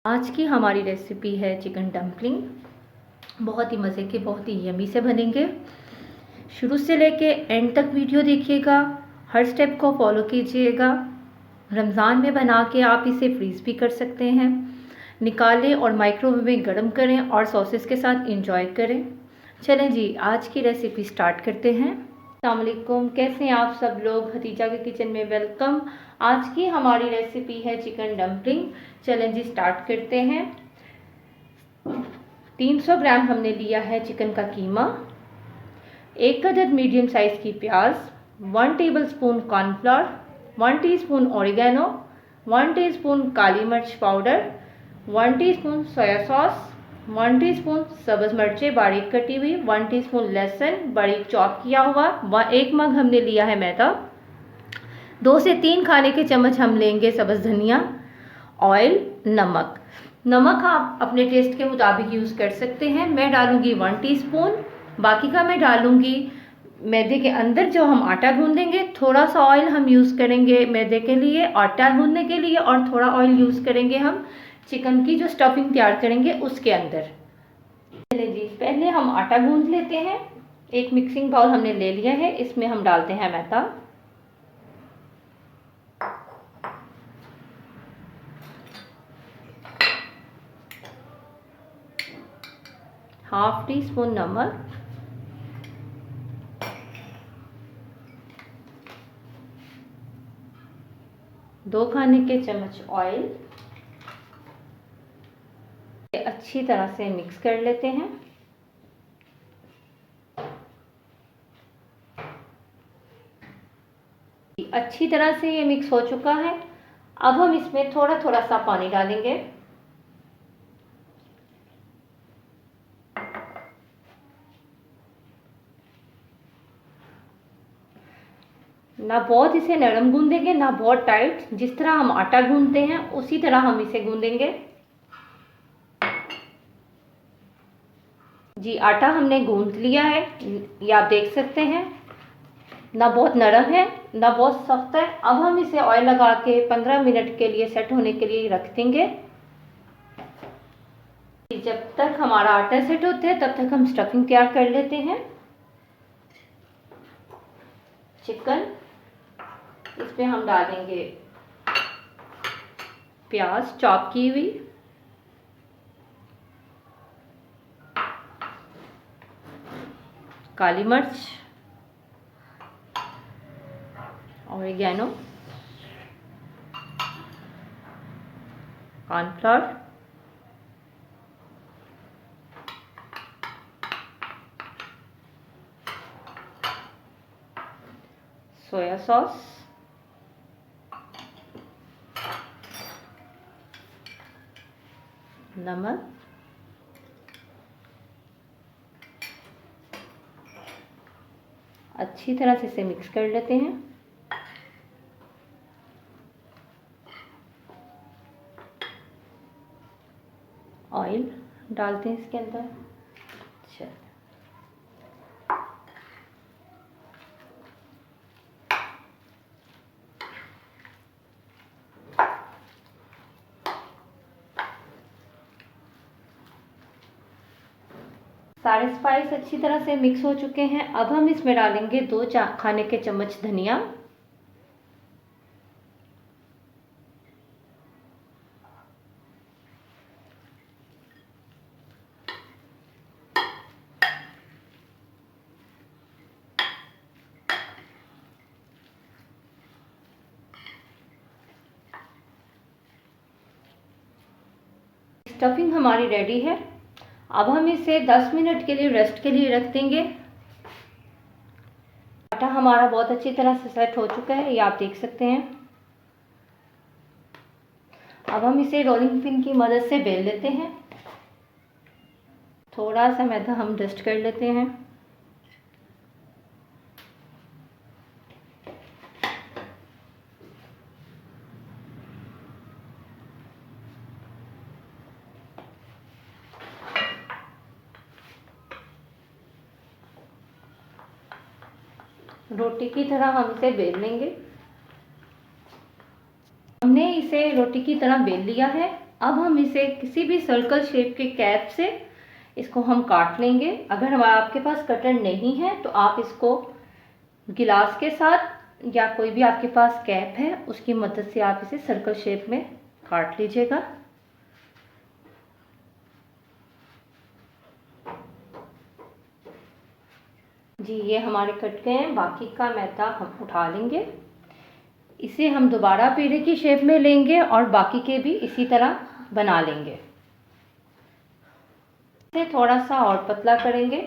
आज की हमारी रेसिपी है चिकन डम्पलिंग। बहुत ही मज़े के, बहुत ही यमी से बनेंगे। शुरू से लेके एंड तक वीडियो देखिएगा, हर स्टेप को फॉलो कीजिएगा। रमज़ान में बना के आप इसे फ्रीज़ भी कर सकते हैं, निकालें और माइक्रोवेव में गर्म करें और सॉसेस के साथ इंजॉय करें। चलें जी, आज की रेसिपी स्टार्ट करते हैं। अस्सलाम वालेकुम, कैसे हैं आप सब लोग? हतीजा के किचन में वेलकम। आज की हमारी रेसिपी है चिकन डम्पलिंग। चलें जी, स्टार्ट करते हैं। 300 ग्राम हमने लिया है चिकन का कीमा, 1 अदद मीडियम साइज़ की प्याज, 1 tablespoon cornflour, 1 teaspoon oregano, 1 teaspoon काली मिर्च पाउडर, 1 टीस्पून सोया सॉस, 1 टीस्पून सब्ज़ मिर्चें बारीक कटी हुई, 1 टीस्पून लहसुन बारीक चॉप किया हुआ, 1 मग हमने लिया है मैदा, 2 से 3 खाने के चम्मच हम लेंगे सब्ज़ धनिया, ऑयल, नमक आप अपने टेस्ट के मुताबिक यूज़ कर सकते हैं। मैं डालूंगी 1 टीस्पून, बाकी का मैं डालूंगी मैदे के अंदर जो हम आटा गूंदेंगे। थोड़ा सा ऑयल हम यूज़ करेंगे मैदे के लिए, आटा गूंदने के लिए, और थोड़ा ऑयल यूज़ करेंगे हम चिकन की जो स्टफिंग तैयार करेंगे उसके अंदर। चलिए जी, पहले हम आटा गूंद लेते हैं। एक मिक्सिंग बाउल हमने ले लिया है, इसमें हम डालते हैं मैदा, हाफ टी स्पून नमक, दो खाने के चम्मच ऑयल। अच्छी तरह से मिक्स कर लेते हैं। अच्छी तरह से ये मिक्स हो चुका है। अब हम इसमें थोड़ा थोड़ा सा पानी डालेंगे। ना बहुत इसे नरम गूंदेंगे, ना बहुत टाइट। जिस तरह हम आटा गूंदते हैं उसी तरह हम इसे गूंदेंगे। जी, आटा हमने गूंद लिया है, ये आप देख सकते हैं। ना बहुत नरम है ना बहुत सख्त है। अब हम इसे ऑयल लगा के 15 मिनट के लिए सेट होने के लिए रख देंगे। जब तक हमारा आटा सेट होता है तब तक हम स्टफिंग तैयार कर लेते हैं। चिकन, इसमें हम डालेंगे प्याज चॉप की हुई, काली मिर्च, ओरिगेनो, कॉर्नफ्लोर, सोया सॉस, नमक, अच्छी तरह से इसे मिक्स कर लेते हैं। ऑयल डालते हैं इसके अंदर। अच्छा, सारे स्पाइस अच्छी तरह से मिक्स हो चुके हैं। अब हम इसमें डालेंगे 2 खाने के चम्मच धनिया, स्टफिंग हमारी रेडी है। अब हम इसे 10 मिनट के लिए रेस्ट के लिए रख देंगे। आटा हमारा बहुत अच्छी तरह से सेट हो चुका है, ये आप देख सकते हैं। अब हम इसे रोलिंग पिन की मदद से बेल लेते हैं। थोड़ा सा मैदा हम डस्ट कर लेते हैं। रोटी की तरह हम इसे बेल लेंगे। हमने इसे रोटी की तरह बेल लिया है। अब हम इसे किसी भी सर्कल शेप के कैप से इसको हम काट लेंगे। अगर आपके पास कटर नहीं है तो आप इसको गिलास के साथ या कोई भी आपके पास कैप है उसकी मदद से आप इसे सर्कल शेप में काट लीजिएगा। जी ये हमारे कट गए हैं। बाकी का मैदा हम उठा लेंगे, इसे हम दोबारा पेड़े की शेप में लेंगे और बाकी के भी इसी तरह बना लेंगे। इसे थोड़ा सा और पतला करेंगे।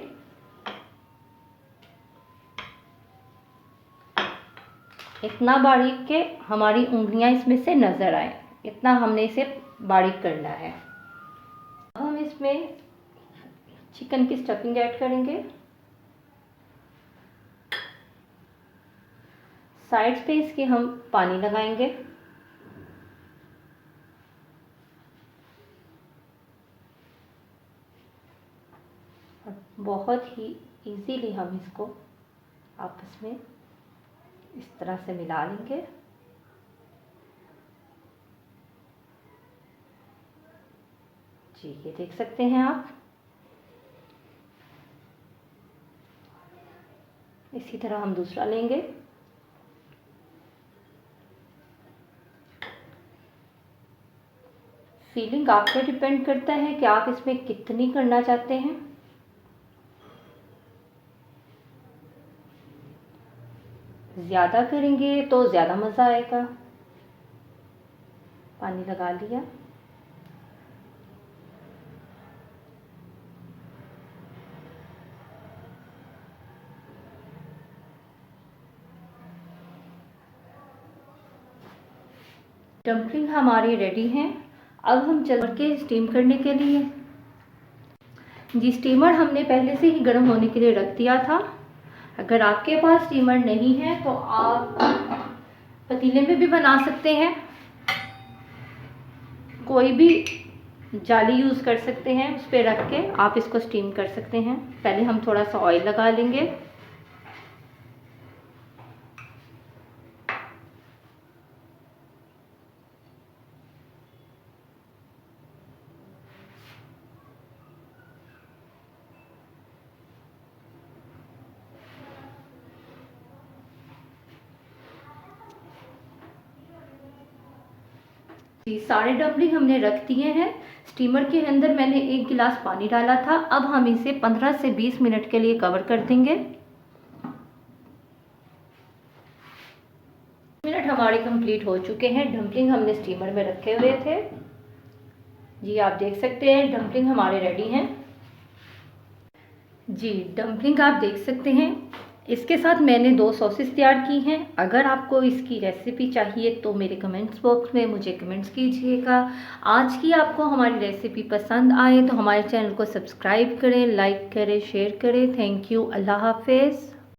इतना बारीक के हमारी उंगलियां इसमें से नजर आए, इतना हमने इसे बारीक करना है। अब हम इसमें चिकन की स्टफिंग ऐड करेंगे। साइड्स पे इसके हम पानी लगाएंगे। और बहुत ही इजीली हम इसको आपस में इस तरह से मिला लेंगे। जी ये देख सकते हैं आप। इसी तरह हम दूसरा लेंगे। फीलिंग आप पे डिपेंड करता है कि आप इसमें कितनी करना चाहते हैं। ज़्यादा करेंगे तो ज़्यादा मज़ा आएगा। पानी लगा लिया। डम्पलिंग हमारी रेडी हैं। अब हम चल के स्टीम करने के लिए। जी स्टीमर हमने पहले से ही गर्म होने के लिए रख दिया था। अगर आपके पास स्टीमर नहीं है तो आप पतीले में भी बना सकते हैं, कोई भी जाली यूज़ कर सकते हैं, उस पर रख के आप इसको स्टीम कर सकते हैं। पहले हम थोड़ा सा ऑयल लगा लेंगे। सारे डम्पलिंग हमने रख दिए हैं। स्टीमर के अंदर मैंने 1 गिलास पानी डाला था। अब हम इसे 15 से 20 मिनट के लिए कवर कर देंगे। मिनट हमारे कंप्लीट हो चुके हैं। डम्पलिंग हमने स्टीमर में रखे हुए थे। जी आप देख सकते हैं डम्पलिंग हमारे रेडी हैं। जी डम्पलिंग आप देख सकते हैं। इसके साथ मैंने 2 सॉसेस तैयार की हैं। अगर आपको इसकी रेसिपी चाहिए तो मेरे कमेंट्स बॉक्स में मुझे कमेंट्स कीजिएगा। आज की आपको हमारी रेसिपी पसंद आए तो हमारे चैनल को सब्सक्राइब करें, लाइक करें, शेयर करें। Thank you. अल्लाह हाफिज़।